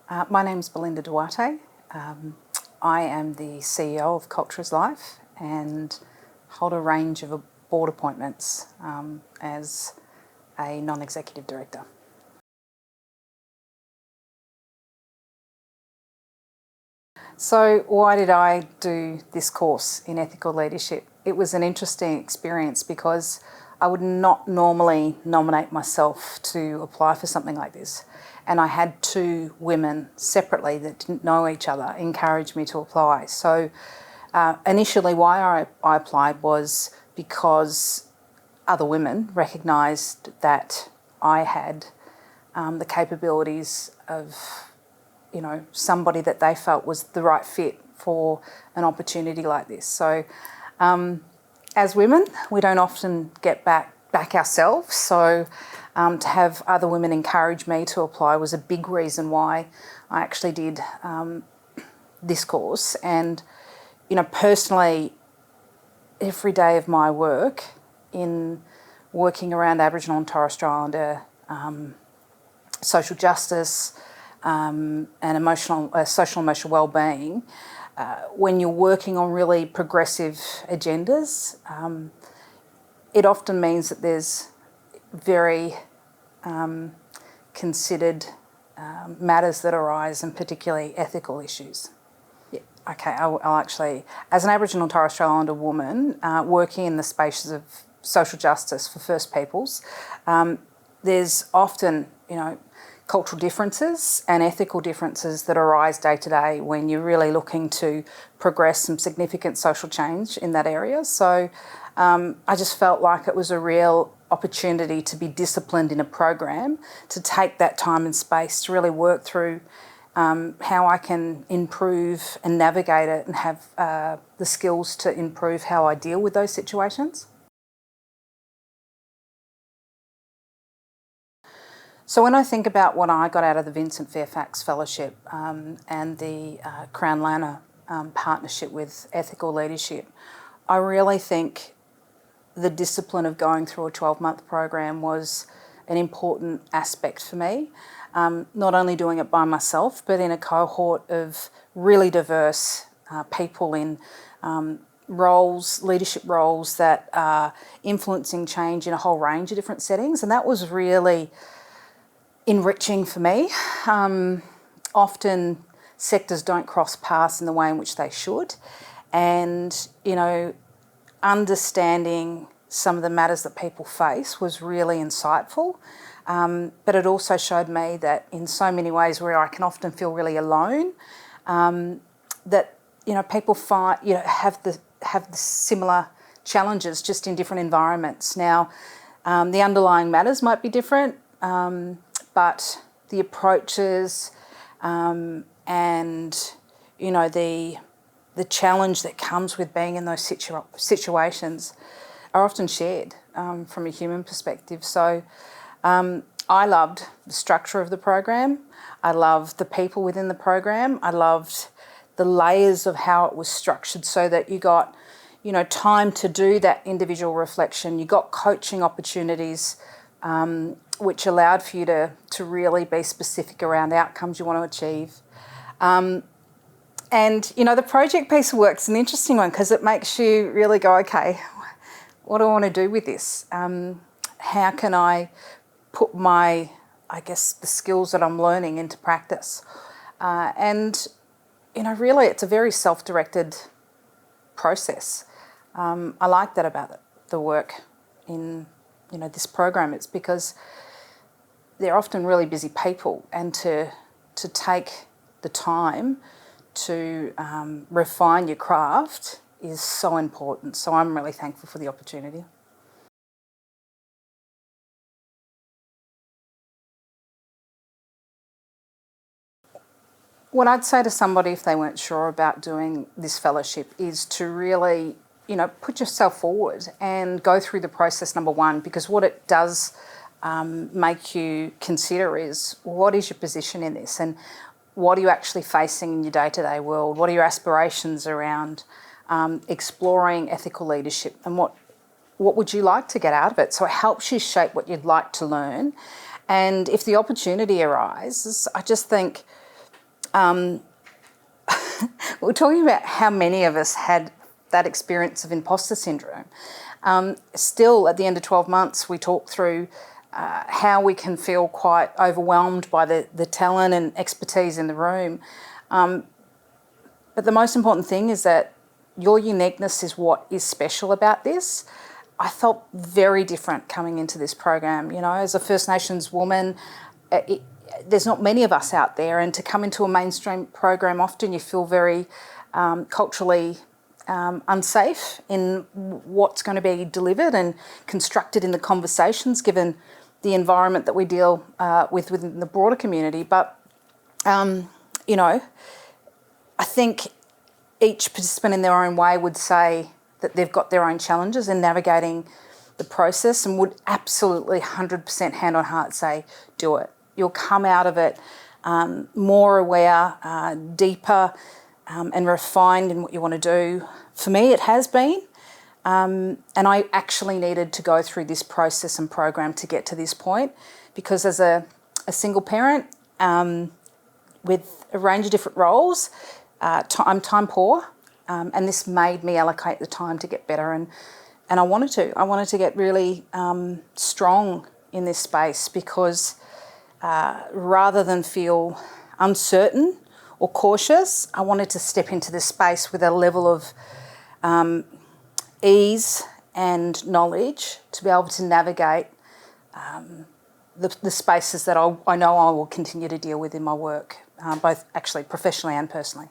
My name's Belinda Duarte. I am the CEO of Culture is Life and hold a range of board appointments as a non-executive director. So why did I do this course in ethical leadership? It was an interesting experience because I would not normally nominate myself to apply for something like this. And I had two women separately that didn't know each other encourage me to apply. So initially why I applied was because other women recognised that I had the capabilities of somebody that they felt was the right fit for an opportunity like this. So as women, we don't often get back ourselves. So to have other women encourage me to apply was a big reason why I actually did this course. And, personally, every day of my work in working around Aboriginal and Torres Strait Islander social justice, and social emotional well-being, when you're working on really progressive agendas, it often means that there's very considered matters that arise, and particularly ethical issues. Yeah. Okay, I'll actually, as an Aboriginal and Torres Strait Islander woman working in the spaces of social justice for First Peoples, there's often, cultural differences and ethical differences that arise day to day when you're really looking to progress some significant social change in that area. So I just felt like it was a real opportunity to be disciplined in a program, to take that time and space to really work through how I can improve and navigate it and have the skills to improve how I deal with those situations. So when I think about what I got out of the Vincent Fairfax Fellowship and the Crown Lanna partnership with ethical leadership, I really think the discipline of going through a 12-month program was an important aspect for me. Not only doing it by myself, but in a cohort of really diverse people in leadership roles that are influencing change in a whole range of different settings. And that was really enriching for me. Often sectors don't cross paths in the way in which they should. And, understanding some of the matters that people face was really insightful. But it also showed me that in so many ways where I can often feel really alone, that, people have the similar challenges just in different environments. Now, the underlying matters might be different, but the approaches and, the challenge that comes with being in those situations are often shared from a human perspective. So I loved the structure of the program. I loved the people within the program. I loved the layers of how it was structured so that you got, time to do that individual reflection. You got coaching opportunities which allowed for you to really be specific around outcomes you want to achieve. And, the project piece of work's an interesting one because it makes you really go, okay, what do I want to do with this? How can I put the skills that I'm learning into practice? And, really it's a very self-directed process. I like that about the work in, this program. It's because they're often really busy people, and to take the time to refine your craft is so important. So I'm really thankful for the opportunity. What I'd say to somebody if they weren't sure about doing this fellowship is to really, put yourself forward and go through the process, number one, because what it does make you consider is what is your position in this and what are you actually facing in your day-to-day world? What are your aspirations around exploring ethical leadership, and what would you like to get out of it? So it helps you shape what you'd like to learn. And if the opportunity arises, I just think We're talking about how many of us had that experience of imposter syndrome. Still, at the end of 12 months, we talk through how we can feel quite overwhelmed by the talent and expertise in the room. But the most important thing is that your uniqueness is what is special about this. I felt very different coming into this program. You know, as a First Nations woman, there's not many of us out there, and to come into a mainstream program, often you feel very culturally unsafe in what's going to be delivered and constructed in the conversations, given the environment that we deal with within the broader community. But, you know, I think each participant in their own way would say that they've got their own challenges in navigating the process, and would absolutely 100% hand on heart say, do it. You'll come out of it more aware, deeper and refined in what you want to do. For me, it has been. And I actually needed to go through this process and program to get to this point, because as a single parent with a range of different roles, I'm time poor, and this made me allocate the time to get better. And I wanted to get really strong in this space, because rather than feel uncertain or cautious, I wanted to step into this space with a level of ease and knowledge to be able to navigate the spaces that I know I will continue to deal with in my work, both actually professionally and personally.